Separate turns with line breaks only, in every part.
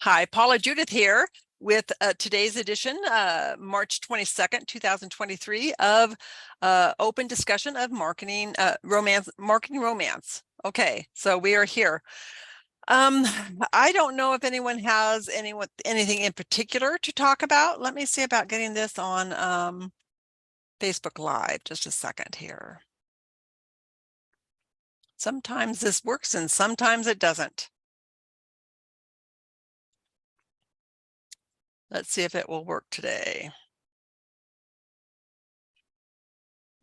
Hi, Paula Judith here with today's edition, March 22nd, 2023 of open discussion of marketing romance. Okay, so we are here. I don't know if anyone has anything in particular to talk about. Let me see about getting this on Facebook Live. Just a second here. Sometimes this works and sometimes it doesn't. Let's see if it will work today.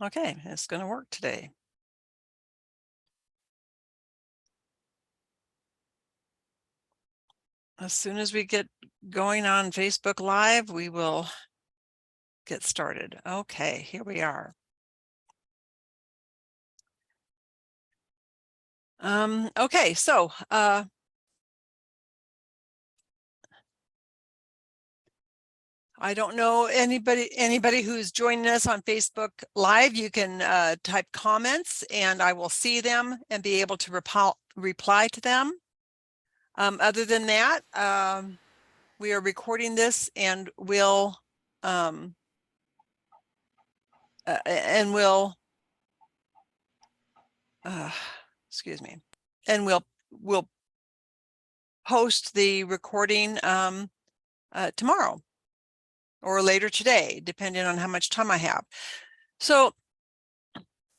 Okay, it's going to work today. As soon as we get going on Facebook Live, we will get started. Okay, here we are. Okay, so I don't know anybody who's joining us on Facebook Live. You can type comments and I will see them and be able to reply to them. Other than that, we are recording this and we'll excuse me, and we'll post the recording tomorrow or later today, depending on how much time I have. So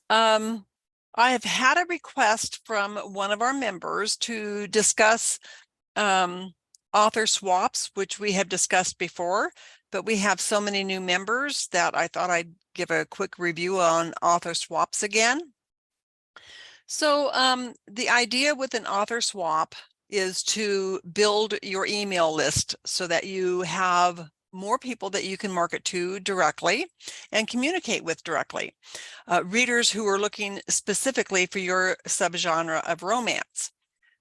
I have had a request from one of our members to discuss author swaps, which we have discussed before, but we have so many new members that I thought I'd give a quick review on author swaps again. So the idea with an author swap is to build your email list so that you have more people that you can market to directly and communicate with directly. Readers who are looking specifically for your subgenre of romance.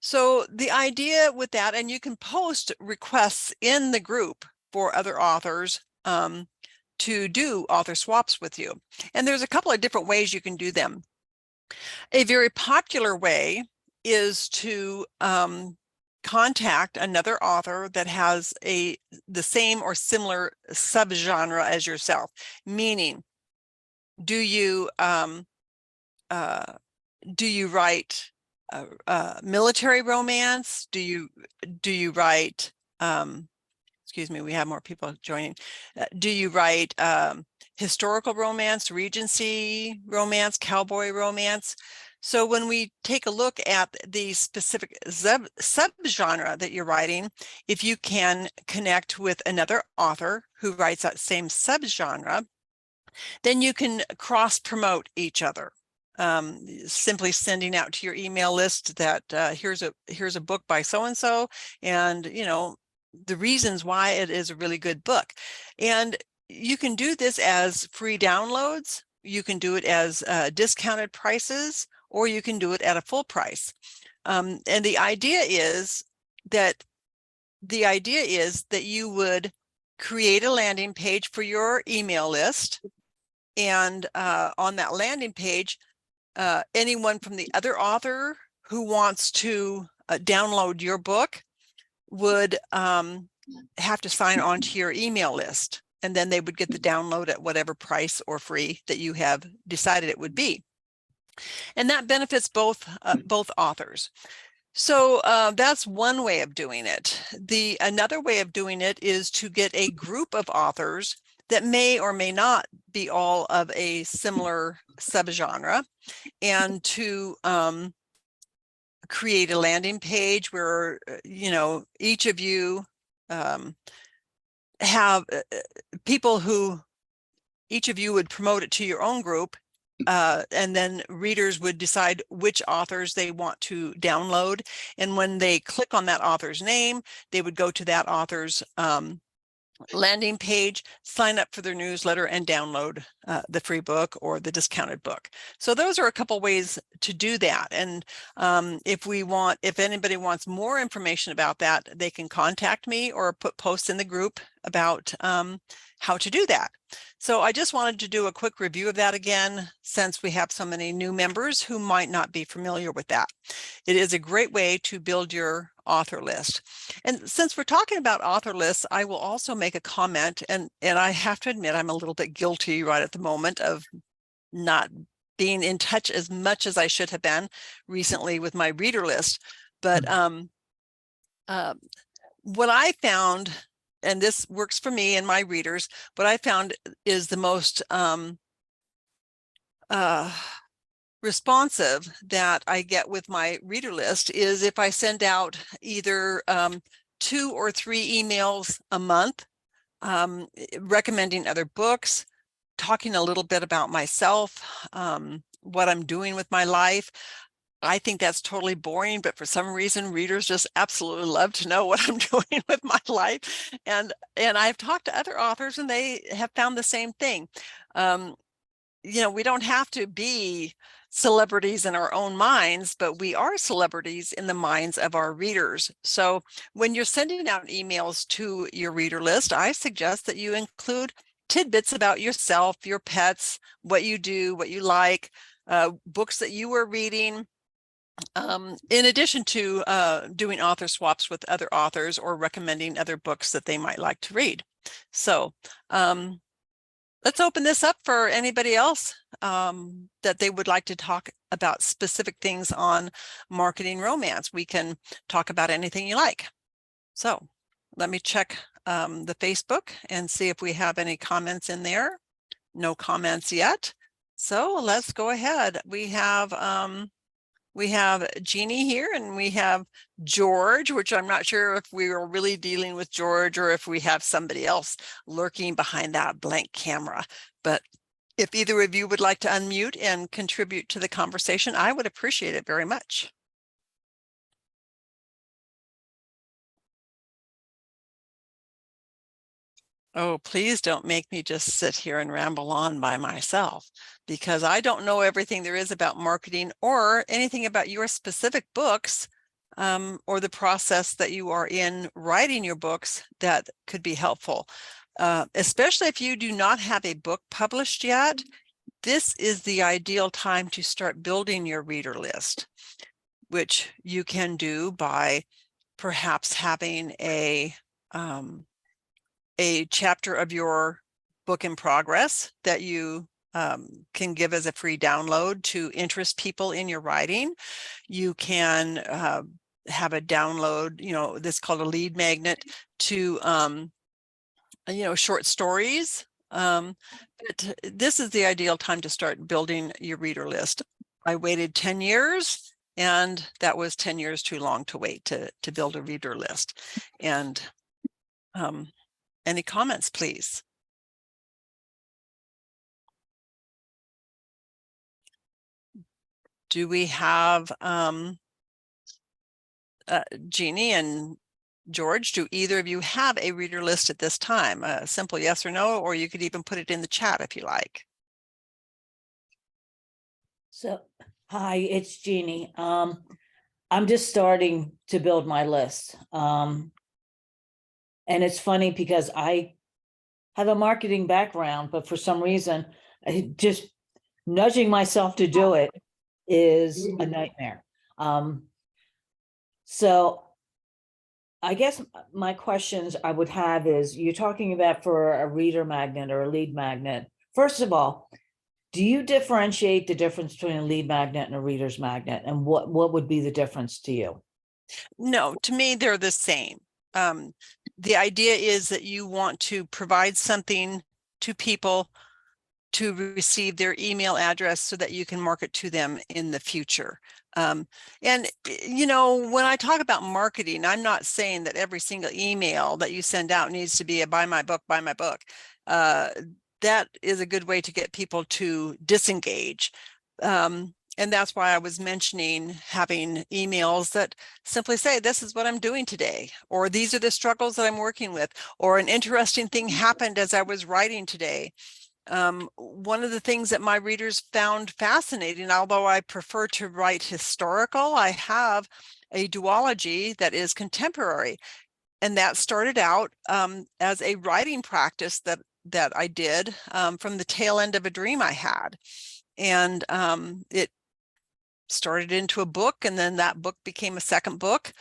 So the idea with that, and you can post requests in the group for other authors to do author swaps with you. And there's a couple of different ways you can do them. A very popular way is to contact another author that has the same or similar subgenre as yourself. Meaning, do you write military romance? Do you write? Excuse me, we have more people joining. Do you write historical romance, Regency romance, cowboy romance? So when we take a look at the specific subgenre that you're writing, if you can connect with another author who writes that same subgenre, then you can cross-promote each other. Simply sending out to your email list that here's a book by so-and-so, and you know, the reasons why it is a really good book. And you can do this as free downloads, you can do it as discounted prices, or you can do it at a full price. And the idea is that you would create a landing page for your email list, and on that landing page, anyone from the other author who wants to download your book would have to sign on to your email list, and then they would get the download at whatever price or free that you have decided it would be. And that benefits both authors. So that's one way of doing it. Another way of doing it is to get a group of authors that may or may not be all of a similar subgenre, and to create a landing page where you know, each of you have people who each of you would promote it to your own group, and then readers would decide which authors they want to download, and when they click on that author's name, they would go to that author's landing page, sign up for their newsletter, and download the free book or the discounted book. So those are a couple ways to do that. And if anybody wants more information about that, they can contact me or put posts in the group about how to do that. So I just wanted to do a quick review of that again, since we have so many new members who might not be familiar with that. It is a great way to build your author list. And since we're talking about author lists, I will also make a comment, and I have to admit I'm a little bit guilty right at the moment of not being in touch as much as I should have been recently with my reader list. But what I found, and this works for me and my readers, what I found is the most responsive that I get with my reader list is if I send out either 2 or 3 emails a month recommending other books, talking a little bit about myself, what I'm doing with my life. I think that's totally boring, but for some reason, readers just absolutely love to know what I'm doing with my life. And I've talked to other authors and they have found the same thing. We don't have to be celebrities in our own minds, but we are celebrities in the minds of our readers. So when you're sending out emails to your reader list, I suggest that you include tidbits about yourself, your pets, what you do, what you like, books that you were reading, in addition to doing author swaps with other authors or recommending other books that they might like to read. So let's open this up for anybody else that they would like to talk about specific things on marketing romance. We can talk about anything you like. So let me check the Facebook and see if we have any comments in there. No comments yet. So let's go ahead. We have Jeannie here, and we have George, which I'm not sure if we were really dealing with George or if we have somebody else lurking behind that blank camera. But if either of you would like to unmute and contribute to the conversation, I would appreciate it very much. Oh, please don't make me just sit here and ramble on by myself, because I don't know everything there is about marketing or anything about your specific books or the process that you are in writing your books that could be helpful. Especially if you do not have a book published yet, this is the ideal time to start building your reader list, which you can do by perhaps having a chapter of your book in progress that you can give as a free download to interest people in your writing. You can have a download, this is called a lead magnet to, short stories. But this is the ideal time to start building your reader list. I waited 10 years, and that was 10 years too long to wait to build a reader list. And any comments, please? Do we have Jeannie and George, do either of you have a reader list at this time? A simple yes or no, or you could even put it in the chat if you like.
So, hi, it's Jeannie. I'm just starting to build my list. And it's funny because I have a marketing background, but for some reason, just nudging myself to do it is a nightmare. So I guess my questions I would have is, you're talking about for a reader magnet or a lead magnet. First of all, do you differentiate the difference between a lead magnet and a reader's magnet? And what would be the difference to you?
No, to me, they're the same. The idea is that you want to provide something to people to receive their email address so that you can market to them in the future. And, when I talk about marketing, I'm not saying that every single email that you send out needs to be a buy my book, buy my book. That is a good way to get people to disengage. And that's why I was mentioning having emails that simply say, this is what I'm doing today, or these are the struggles that I'm working with, or an interesting thing happened as I was writing today. One of the things that my readers found fascinating, although I prefer to write historical, I have a duology that is contemporary. And that started out as a writing practice that I did from the tail end of a dream I had. And it started into a book, and then that book became a second book.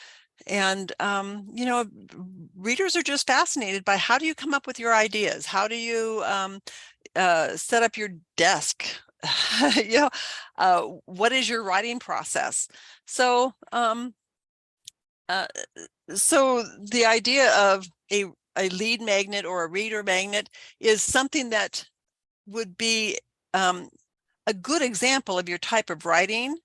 And, you know, readers are just fascinated by, how do you come up with your ideas? How do you set up your desk? You know, what is your writing process? So, so the idea of a lead magnet or a reader magnet is something that would be a good example of your type of writing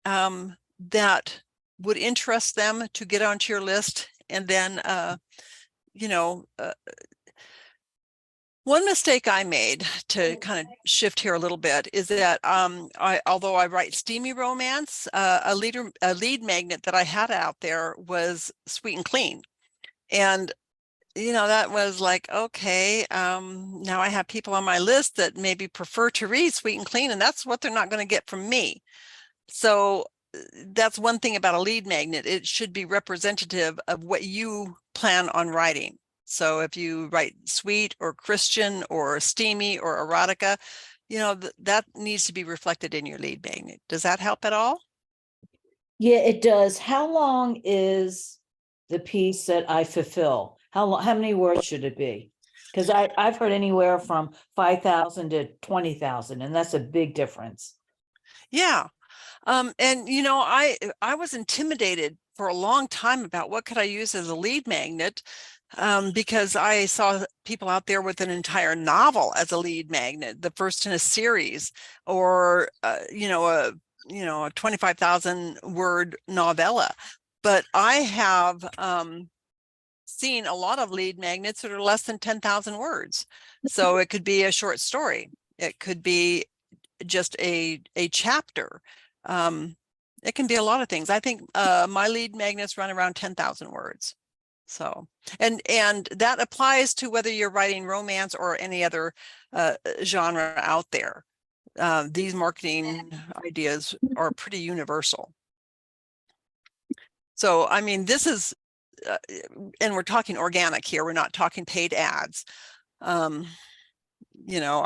that would interest them to get onto your list. And then, you know, one mistake I made, to kind of shift here a little bit, is that although I write steamy romance, a lead magnet that I had out there was Sweet and Clean. And you know, that was like, okay, now I have people on my list that maybe prefer to read Sweet and Clean, and that's what they're not going to get from me. So that's one thing about a lead magnet. It should be representative of what you plan on writing. So if you write sweet or Christian or steamy or erotica, you know, that needs to be reflected in your lead magnet. Does that help at all?
Yeah, it does. How long is the piece that I fulfill? How many words should it be? Because I've heard anywhere from 5,000 to 20,000, and that's a big difference.
Yeah. And you know, I was intimidated for a long time about what could I use as a lead magnet, because I saw people out there with an entire novel as a lead magnet, the first in a series, or you know, a 25,000 word novella. But I have seen a lot of lead magnets that are less than 10,000 words. So it could be a short story. It could be just a chapter. It can be a lot of things. I think my lead magnets run around 10,000 words. So, and that applies to whether you're writing romance or any other genre out there. These marketing ideas are pretty universal. So, I mean, this is, and we're talking organic here. We're not talking paid ads. You know,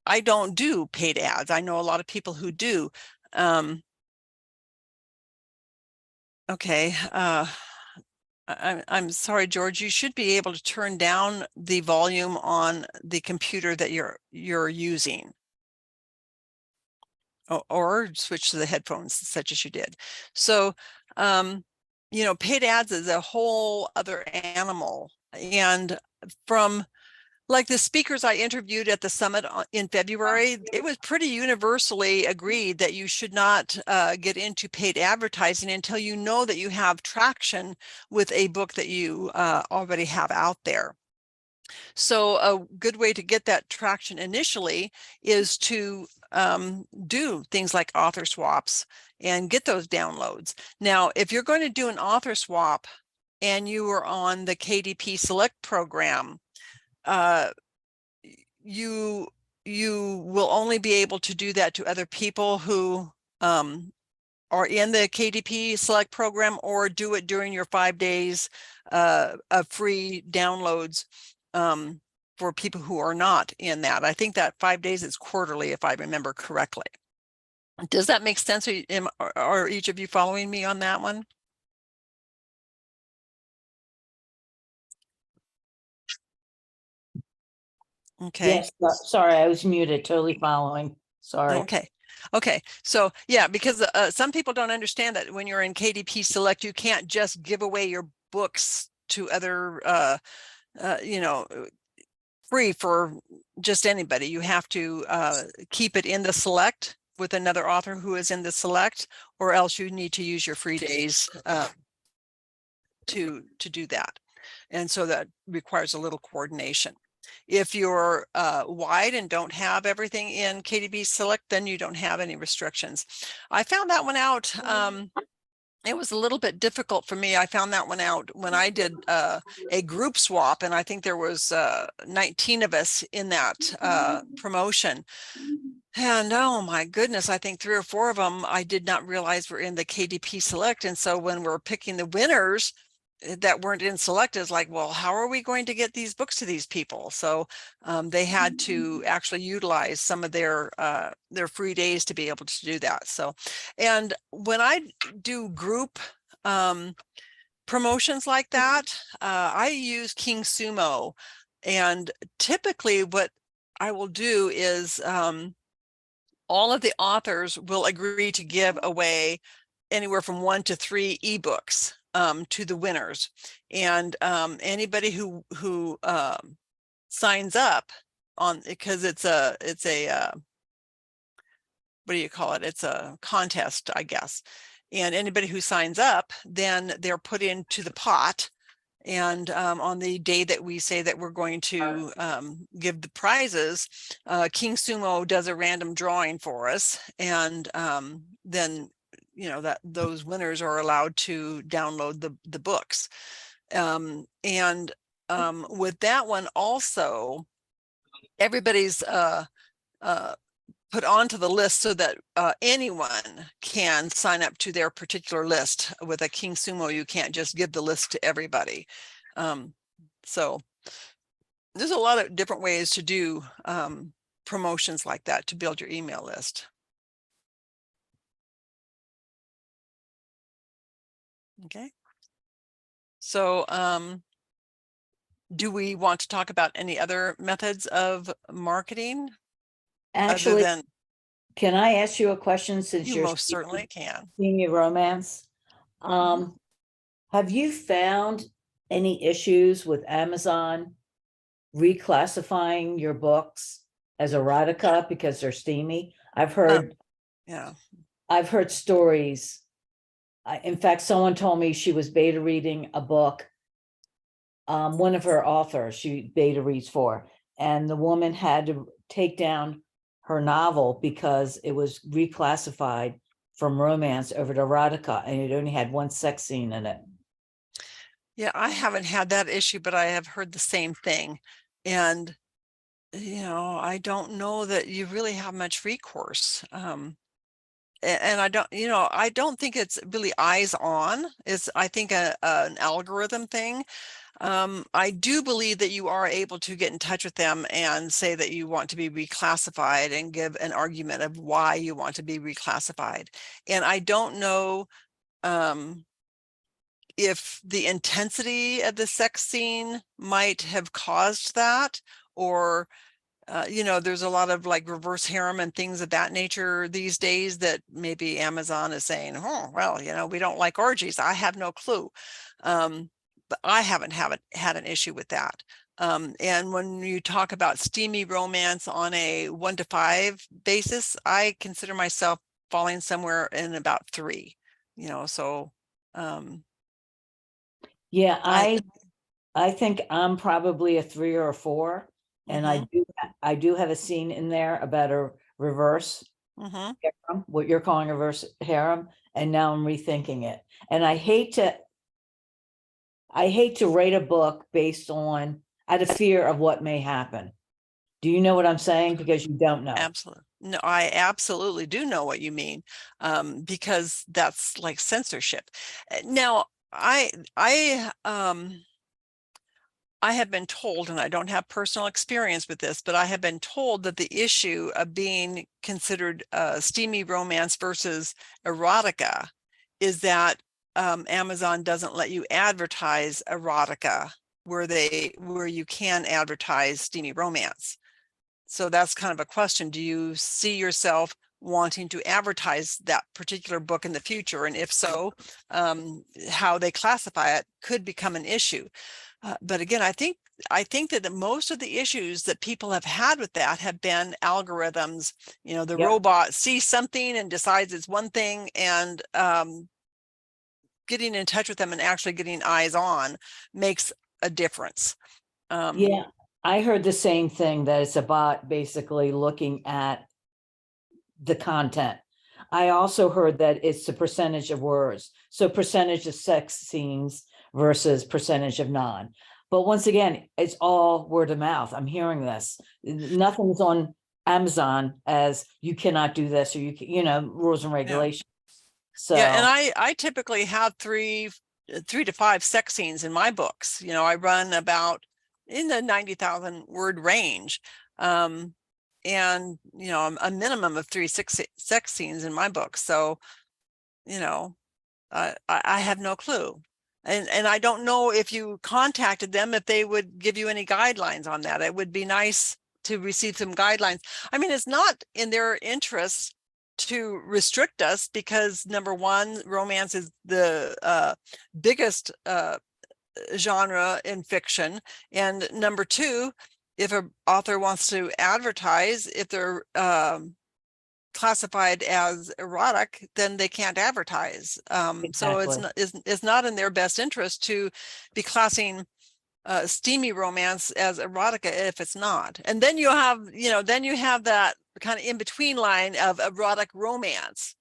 I don't do paid ads. I know a lot of people who do. Okay. I'm sorry, George, you should be able to turn down the volume on the computer that you're using. Or switch to the headphones, such as you did. So, you know, paid ads is a whole other animal. And from like the speakers I interviewed at the summit in February, it was pretty universally agreed that you should not get into paid advertising until you know that you have traction with a book that you already have out there. So a good way to get that traction initially is to do things like author swaps and get those downloads. Now, if you're going to do an author swap and you are on the KDP Select program, you will only be able to do that to other people who are in the KDP Select program, or do it during your 5 days of free downloads for people who are not in that. I think that 5 days is quarterly, if I remember correctly. Does that make sense? Are each of you following me on that one? Okay.
Yes, sorry, I was muted, totally following. Sorry.
Okay. Okay. So yeah, because some people don't understand that when you're in KDP Select, you can't just give away your books to other, you know, free for just anybody. You have to keep it in the Select with another author who is in the Select, or else you need to use your free days to do that. And so that requires a little coordination. If you're wide and don't have everything in KDP Select, then you don't have any restrictions. I found that one out it was a little bit difficult for me. I found that one out when I did a group swap, and I think there was 19 of us in that promotion. And oh my goodness, I think 3 or 4 of them I did not realize were in the KDP Select. And so when we're picking the winners that weren't in Select, is like, well, how are we going to get these books to these people? So they had to actually utilize some of their free days to be able to do that. So, and when I do group promotions like that, I use King Sumo, and typically what I will do is all of the authors will agree to give away anywhere from 1 to 3 ebooks to the winners, and anybody who signs up on, because it's a what do you call it? It's a contest, I guess. And anybody who signs up, then they're put into the pot. And on the day that we say that we're going to give the prizes, King Sumo does a random drawing for us, and then that those winners are allowed to download the books. And with that one also, everybody's put onto the list so that anyone can sign up to their particular list. With a King Sumo, you can't just give the list to everybody. So there's a lot of different ways to do promotions like that to build your email list. Okay. So do we want to talk about any other methods of marketing?
Actually,
other than,
can I ask you a question, since
you
you're
most certainly can.
senior romance? Have you found any issues with Amazon reclassifying your books as erotica because they're steamy? I've heard
Yeah.
I've heard stories. In fact, someone told me she was beta reading a book. One of her authors she beta reads for, and the woman had to take down her novel because it was reclassified from romance over to erotica, and it only had 1 sex scene in it.
Yeah, I haven't had that issue, but I have heard the same thing. And I don't know that you really have much recourse. And I don't think it's really eyes on. It's, I think, an algorithm thing. I do believe that you are able to get in touch with them and say that you want to be reclassified and give an argument of why you want to be reclassified. And I don't know if the intensity of the sex scene might have caused that, or there's a lot of like reverse harem and things of that nature these days that maybe Amazon is saying, oh, well, we don't like orgies. I have no clue. But I haven't had an issue with that. And when you talk about steamy romance on a 1 to 5 basis, I consider myself falling somewhere in about 3, so
Yeah, I think I'm probably a 3 or a 4, and I do have a scene in there about a reverse harem, what you're calling a reverse harem, and now I'm rethinking it. And I hate to write a book based on out of fear of what may happen. Do you know what I'm saying? Because you don't know.
Absolutely. No, I absolutely do know what you mean, because that's like censorship. Now, I have been told, and I don't have personal experience with this, but I have been told that the issue of being considered steamy romance versus erotica is that Amazon doesn't let you advertise erotica where you can advertise steamy romance. So that's kind of a question. Do you see yourself wanting to advertise that particular book in the future? And if so, how they classify it could become an issue. But again, I think that most of the issues that people have had with that have been algorithms. The robot sees something and decides it's one thing, and getting in touch with them and actually getting eyes on makes a difference.
Yeah, I heard the same thing, that it's a bot basically looking at the content. I also heard that it's the percentage of words. So percentage of sex scenes versus percentage of non. But once again, it's all word of mouth. I'm hearing this. Nothing's on Amazon as you cannot do this, or you know, rules and regulations.
Yeah, and
So
I typically have three to five sex scenes in my books. You know, I run about in the 90,000 word range. And you know, a minimum of three sex scenes in my book. So, you know, I have no clue. And I don't know if you contacted them, if they would give you any guidelines on that. It would be nice to receive some guidelines. I mean, it's not in their interest to restrict us because number one, romance is the biggest genre in fiction. And number two, if an author wants to advertise, if they're classified as erotic, then they can't advertise. So
exactly.
it's not in their best interest to be classing steamy romance as erotica if it's not. And then you have, you know, then you have that kind of in between line of erotic romance,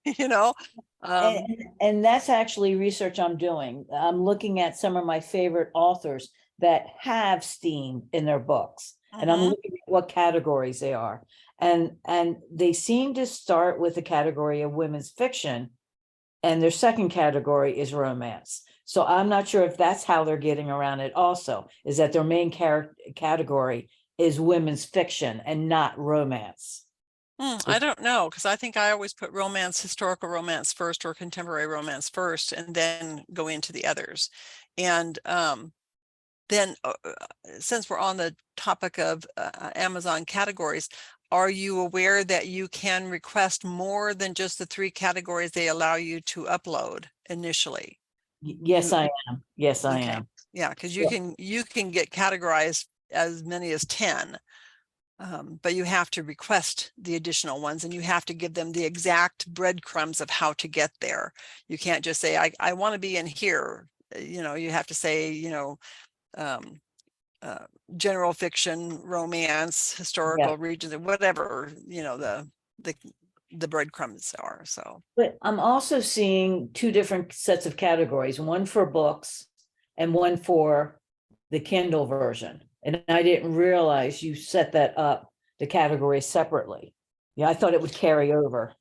you know.
And, and that's actually research I'm doing. I'm looking at some of my favorite authors that have STEAM in their books. And I'm
Mhm.
looking at what categories they are. And they seem to start with the category of women's fiction, and their second category is romance. So I'm not sure if that's how they're getting around it also, is that their main category is women's fiction and not romance.
I don't know, because I think I always put romance, historical romance first or contemporary romance first, and then go into the others. And then since we're on the topic of Amazon categories, are you aware that you can request more than just the three categories they allow you to upload initially?
Yes, I am. Yes, I
Okay.
am.
Yeah, because
Yeah.
you can get categorized as many as 10. But you have to request the additional ones and you have to give them the exact breadcrumbs of how to get there. You can't just say, I want to be in here. You know, you have to say, you know, um, uh, general fiction, romance,
Yeah.
historical regions, whatever, you know, the the breadcrumbs are. So
But I'm also seeing two different sets of categories, one for books and one for the Kindle version. And I didn't realize you set that up, the categories separately. Yeah, I thought it would carry over.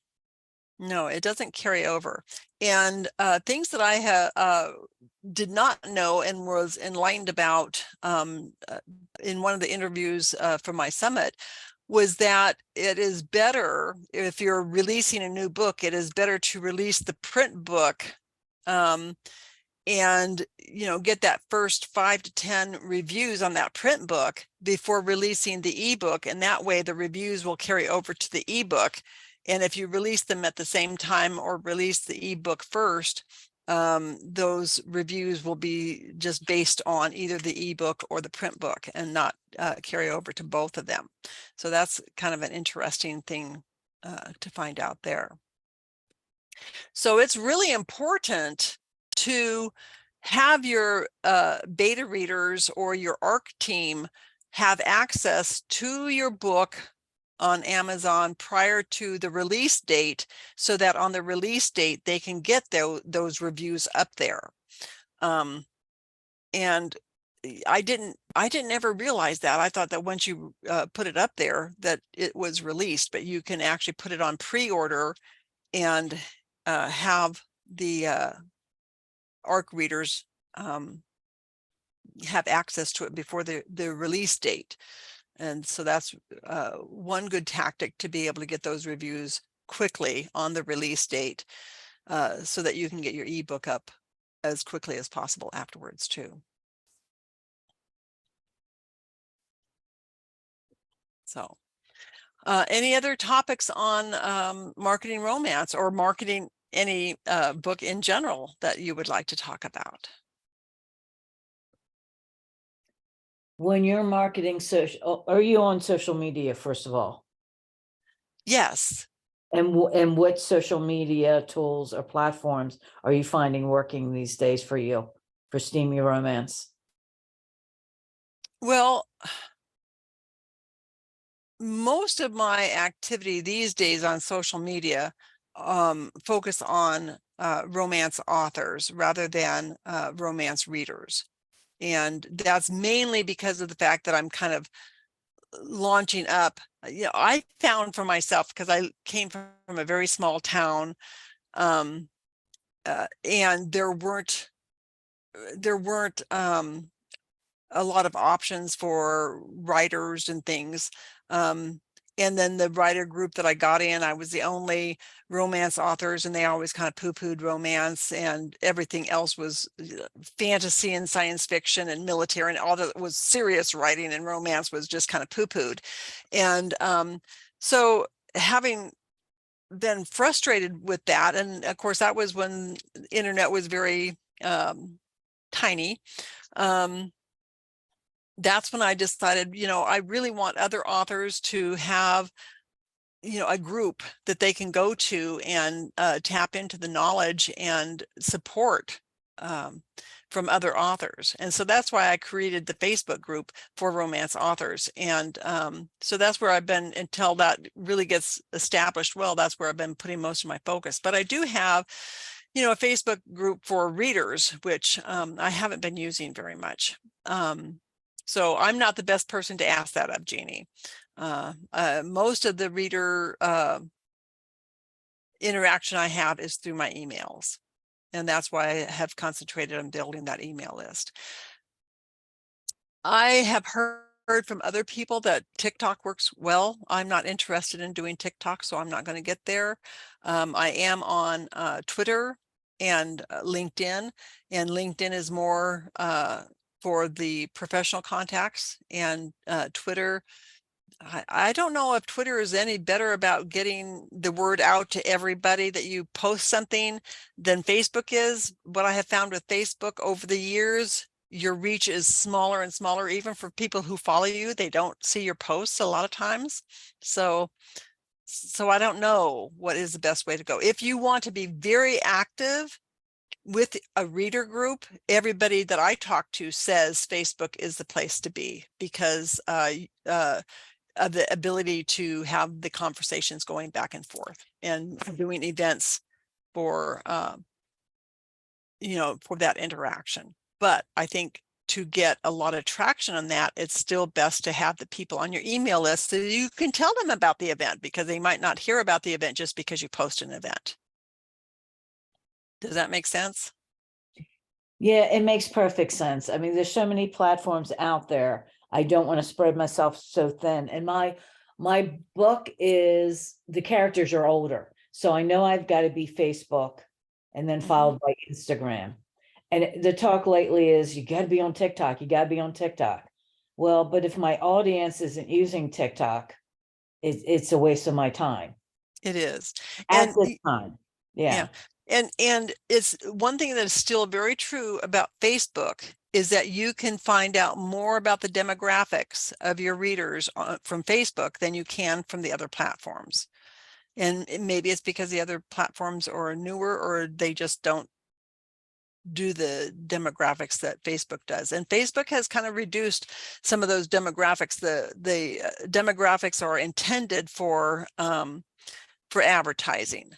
no, it doesn't carry over. And things that I did not know and was enlightened about in one of the interviews for my summit was that it is better if you're releasing a new book, it is better to release the print book and you know get that first 5 to 10 reviews on that print book before releasing the ebook, and that way the reviews will carry over to the ebook. And if you release them at the same time or release the ebook first, those reviews will be just based on either the ebook or the print book and not carry over to both of them. So that's kind of an interesting thing to find out there. So it's really important to have your beta readers or your ARC team have access to your book on Amazon prior to the release date, so that on the release date they can get those reviews up there. And I didn't ever realize that. I thought that once you put it up there that it was released, but you can actually put it on pre-order and have the ARC readers have access to it before the release date. And so that's one good tactic to be able to get those reviews quickly on the release date, so that you can get your ebook up as quickly as possible afterwards too. So any other topics on marketing romance or marketing any book in general that you would like to talk about?
When you're marketing social, are you on social media, first of all?
Yes.
And what social media tools or platforms are you finding working these days for you for steamy romance?
Well, most of my activity these days on social media focus on romance authors rather than romance readers. And that's mainly because of the fact that I'm kind of launching up. I found for myself, because I came from a very small town, and there weren't a lot of options for writers and things. And then the writer group that I got in, I was the only romance authors, and they always kind of poo-pooed romance, and everything else was fantasy and science fiction and military, and all that was serious writing and romance was just kind of poo-pooed. And so having been frustrated with that, and of course that was when the internet was very tiny. That's when I decided, I really want other authors to have, a group that they can go to and tap into the knowledge and support from other authors. And so that's why I created the Facebook group for romance authors. And so that's where I've been until that really gets established. Well, that's where I've been putting most of my focus. But I do have, a Facebook group for readers, which I haven't been using very much. So I'm not the best person to ask that of, Jeannie. Most of the reader interaction I have is through my emails. And that's why I have concentrated on building that email list. I have heard from other people that TikTok works well. I'm not interested in doing TikTok, so I'm not going to get there. I am on Twitter and LinkedIn, and LinkedIn is more for the professional contacts, and Twitter, I don't know if Twitter is any better about getting the word out to everybody that you post something than Facebook is. What I have found with Facebook over the years, your reach is smaller and smaller, even for people who follow you. They don't see your posts a lot of times. So I don't know what is the best way to go. If you want to be very active with a reader group, everybody that I talk to says Facebook is the place to be, because of the ability to have the conversations going back and forth and doing events for, for that interaction. But I think to get a lot of traction on that, it's still best to have the people on your email list so you can tell them about the event, because they might not hear about the event just because you post an event. Does that make sense?
Yeah, it makes perfect sense. I mean, there's so many platforms out there. I don't want to spread myself so thin. And my book is, the characters are older. So I know I've got to be Facebook and then followed by Instagram. And the talk lately is you got to be on TikTok. You got to be on TikTok. Well, but if my audience isn't using TikTok, it's a waste of my time
It is.
at
And
this time.
yeah. And it's one thing that is still very true about Facebook is that you can find out more about the demographics of your readers from Facebook than you can from the other platforms. And maybe it's because the other platforms are newer, or they just don't do the demographics that Facebook does. And Facebook has kind of reduced some of those demographics. The demographics are intended for advertising,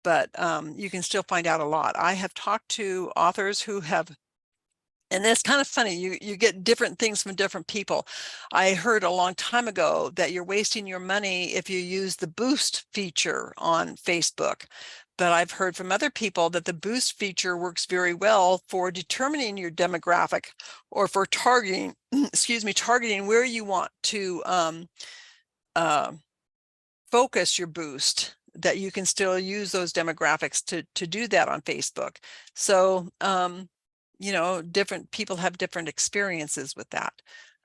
but you can still find out a lot. I have talked to authors who have, and it's kind of funny, you get different things from different people. I heard a long time ago that you're wasting your money if you use the boost feature on Facebook. But I've heard from other people that the boost feature works very well for determining your demographic, or for targeting, targeting where you want to focus your boost, that you can still use those demographics to do that on Facebook. So, different people have different experiences with that.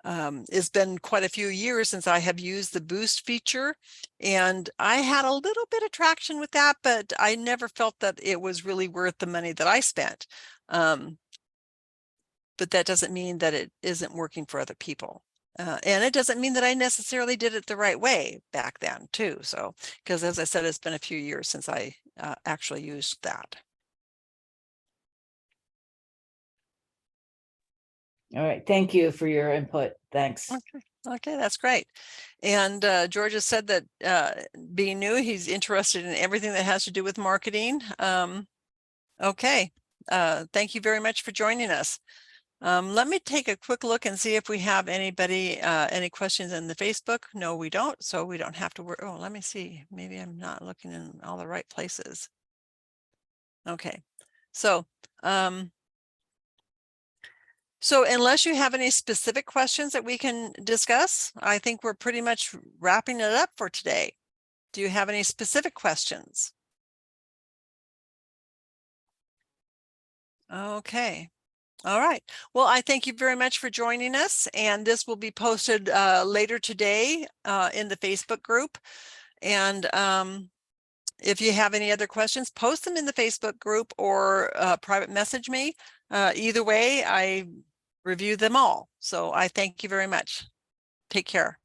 It's been quite a few years since I have used the boost feature, and I had a little bit of traction with that, but I never felt that it was really worth the money that I spent. But that doesn't mean that it isn't working for other people. And it doesn't mean that I necessarily did it the right way back then too. So, because as I said, it's been a few years since I actually used that.
All right. Thank you for your input. Thanks.
Okay. Okay, that's great. And George has said that being new, he's interested in everything that has to do with marketing. Okay, thank you very much for joining us. Let me take a quick look and see if we have anybody, any questions in the Facebook. No, we don't. So we don't have to worry. Oh, let me see. Maybe I'm not looking in all the right places. Okay, so so unless you have any specific questions that we can discuss, I think we're pretty much wrapping it up for today. Do you have any specific questions? Okay. All right. Well, I thank you very much for joining us, and this will be posted later today in the Facebook group. And if you have any other questions, post them in the Facebook group or private message me. Either way, I review them all. So I thank you very much. Take care.